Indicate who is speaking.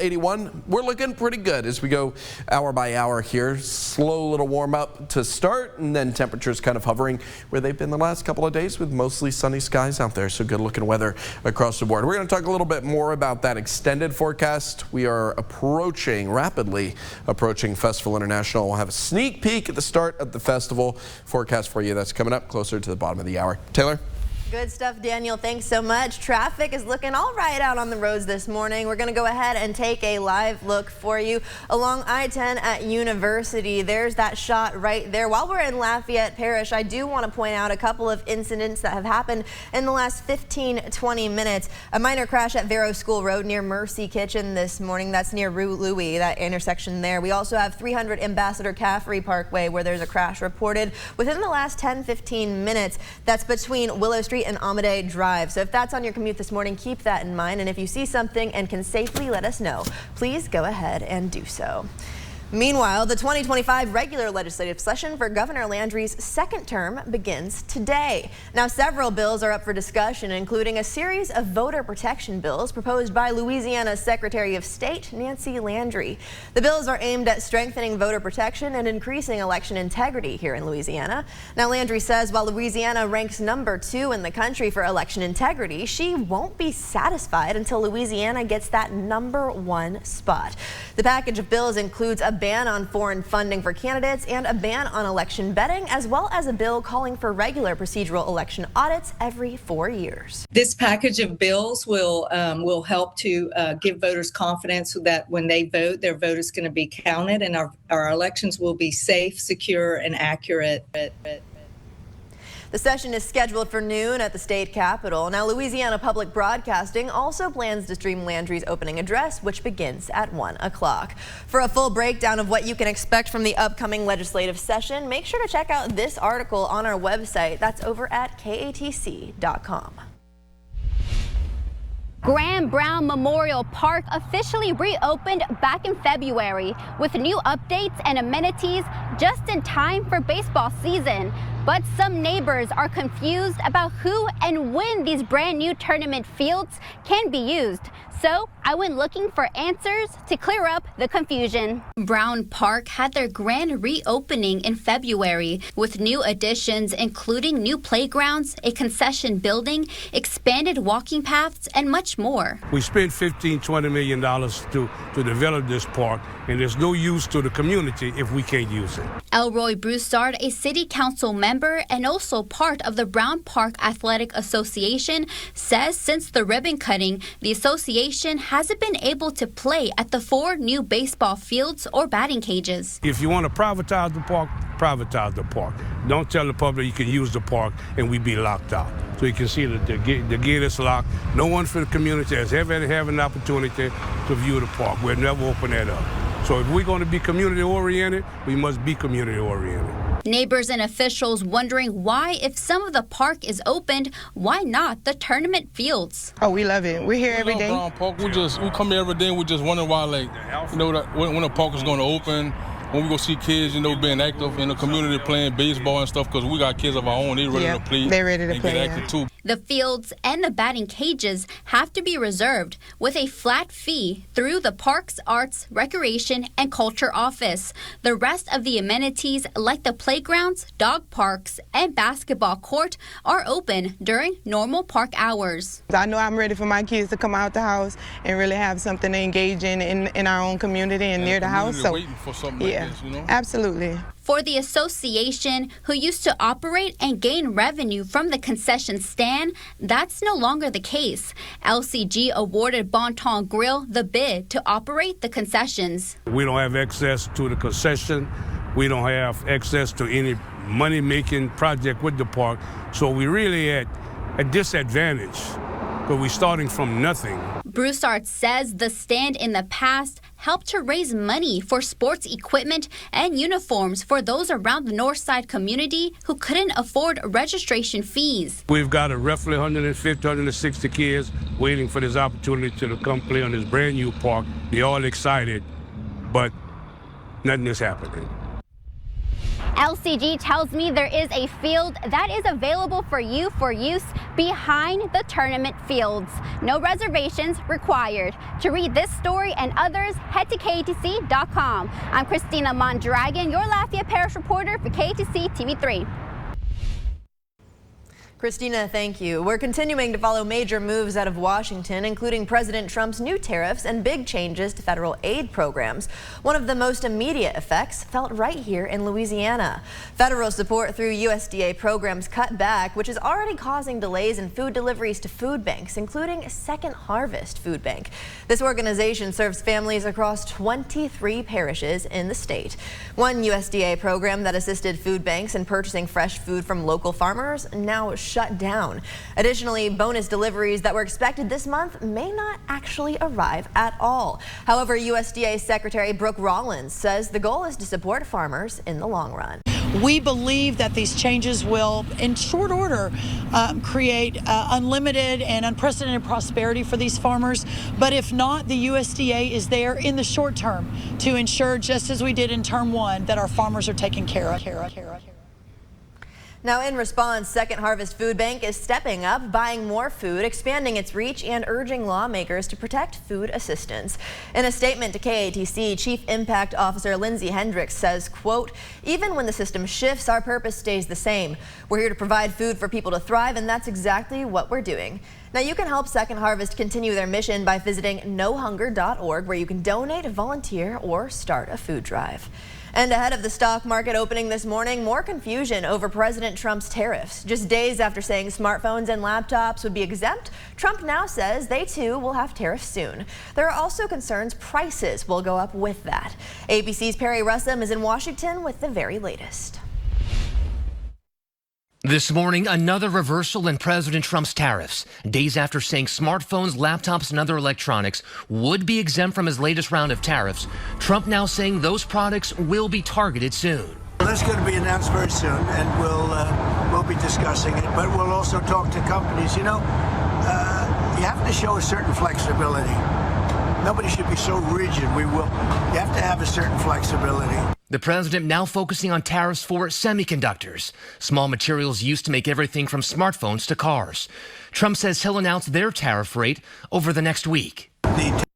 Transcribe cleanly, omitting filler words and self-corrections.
Speaker 1: 81. We're looking pretty good as we go hour by hour here. Slow little warm up to start, and then temperatures kind of hovering where they've been the last couple of days with mostly sunny skies out there. So good looking weather across the board. We're going to talk a little bit more about that extended forecast. We are rapidly approaching Festival International. We'll have a sneak peek at the start of the festival forecast for you. That's coming up closer to the bottom of the hour. Taylor?
Speaker 2: Good stuff, Daniel. Thanks so much. Traffic is looking all right out on the roads this morning. We're going to go ahead and take a live look for you along I-10 at University. There's that shot right there. While we're in Lafayette Parish, I do want to point out a couple of incidents that have happened in the last 15-20 minutes. A minor crash at Vero School Road near Mercy Kitchen this morning. That's near Rue Louis, that intersection there. We also have 300 Ambassador Caffrey Parkway where there's a crash reported within the last 10-15 minutes. That's between Willow Street and Amadei Drive. So if that's on your commute this morning, keep that in mind. And if you see something and can safely let us know, please go ahead and do so. Meanwhile, the 2025 regular legislative session for Governor Landry's second term begins today. Now, several bills are up for discussion, including a series of voter protection bills proposed by Louisiana's Secretary of State, Nancy Landry. The bills are aimed at strengthening voter protection and increasing election integrity here in Louisiana. Now, Landry says while Louisiana ranks #2 in the country for election integrity, she won't be satisfied until Louisiana gets that #1 spot. The package of bills includes a ban on foreign funding for candidates and a ban on election betting, as well as a bill calling for regular procedural election audits every 4 years.
Speaker 3: This package of bills will help to give voters confidence that when they vote, their vote is going to be counted, and our elections will be safe, secure, and accurate.
Speaker 2: The session is scheduled for noon at the state capitol. Now, Louisiana Public Broadcasting also plans to stream Landry's opening address, which begins at 1 o'clock. For a full breakdown of what you can expect from the upcoming legislative session, make sure to check out this article on our website. That's over at KATC.com.
Speaker 4: Graham Brown Memorial Park officially reopened back in February with new updates and amenities just in time for baseball season. But some neighbors are confused about who and when these brand new tournament fields can be used. So I went looking for answers to clear up the confusion. Brown Park had their grand reopening in February with new additions, including new playgrounds, a concession building, expanded walking paths, and much more.
Speaker 5: We spent $15–20 million to develop this park, and there's no use to the community if we can't use it.
Speaker 4: Elroy Broussard, a city council member and also part of the Brown Park Athletic Association, says since the ribbon cutting, the association hasn't been able to play at the 4 new baseball fields or batting cages.
Speaker 5: If you want to privatize the park, privatize the park. Don't tell the public you can use the park and we be locked out. So you can see that the gate is locked. No one from the community has ever had an opportunity to view the park. We'll never open that up. So if we're going to be community-oriented, we must be community-oriented.
Speaker 4: Neighbors and officials wondering why, if some of the park is opened, why not the tournament fields?
Speaker 6: Oh, we love it. We're here every day.
Speaker 7: Brown Park, we come here every day and we just wondering why, when the park is going to open. When we go see kids, being active in the community, playing baseball and stuff, because we got kids of our own, they're ready to play.
Speaker 6: They're ready to play.
Speaker 7: Get active too.
Speaker 4: The fields and the batting cages have to be reserved with a flat fee through the Parks, Arts, Recreation, and Culture Office. The rest of the amenities, like the playgrounds, dog parks, and basketball court, are open during normal park hours.
Speaker 6: I know I'm ready for my kids to come out the house and really have something to engage in our own community and near the house. So,
Speaker 7: waiting for something like this,
Speaker 6: absolutely.
Speaker 4: For the association, who used to operate and gain revenue from the concession stand, that's no longer the case. LCG awarded Bon Ton Grill the bid to operate the concessions.
Speaker 5: We don't have access to the concession. We don't have access to any money-making project with the park. So we're really at a disadvantage because we're starting from nothing.
Speaker 4: Broussard says the stand in the past helped to raise money for sports equipment and uniforms for those around the Northside community who couldn't afford registration fees.
Speaker 5: We've got roughly 150, 160 kids waiting for this opportunity to come play on this brand new park. They're all excited, but nothing is happening.
Speaker 4: LCG tells me there is a field that is available for you for use behind the tournament fields. No reservations required. To read this story and others, head to KATC.com. I'm Christina Mondragon, your Lafayette Parish reporter for KATC TV3.
Speaker 2: Christina, thank you. We're continuing to follow major moves out of Washington, including President Trump's new tariffs and big changes to federal aid programs. One of the most immediate effects felt right here in Louisiana. Federal support through USDA programs cut back, which is already causing delays in food deliveries to food banks, including Second Harvest Food Bank. This organization serves families across 23 parishes in the state. One USDA program that assisted food banks in purchasing fresh food from local farmers now shut down. Additionally, bonus deliveries that were expected this month may not actually arrive at all. However, USDA Secretary Brooke Rollins says the goal is to support farmers in the long run.
Speaker 8: We believe that these changes will, in short order, create unlimited and unprecedented prosperity for these farmers. But if not, the USDA is there in the short term to ensure, just as we did in term one, that our farmers are taken care of.
Speaker 2: Now, in response, Second Harvest Food Bank is stepping up, buying more food, expanding its reach, and urging lawmakers to protect food assistance. In a statement to KATC, Chief Impact Officer Lindsay Hendricks says, quote, "Even when the system shifts, our purpose stays the same. We're here to provide food for people to thrive, and that's exactly what we're doing." Now, you can help Second Harvest continue their mission by visiting nohunger.org, where you can donate, volunteer, or start a food drive. And ahead of the stock market opening this morning, more confusion over President Trump's tariffs. Just days after saying smartphones and laptops would be exempt, Trump now says they too will have tariffs soon. There are also concerns prices will go up with that. ABC's Perry Russum is in Washington with the very latest.
Speaker 9: This morning, another reversal in President Trump's tariffs. Days after saying smartphones, laptops, and other electronics would be exempt from his latest round of tariffs, Trump now saying those products will be targeted soon.
Speaker 10: That's going to be announced very soon, and we'll be discussing it. But we'll also talk to companies. You know, you have to show a certain flexibility. Nobody should be so rigid. You have to have a certain flexibility.
Speaker 9: The president now focusing on tariffs for semiconductors, small materials used to make everything from smartphones to cars. Trump says he'll announce their tariff rate over the next week.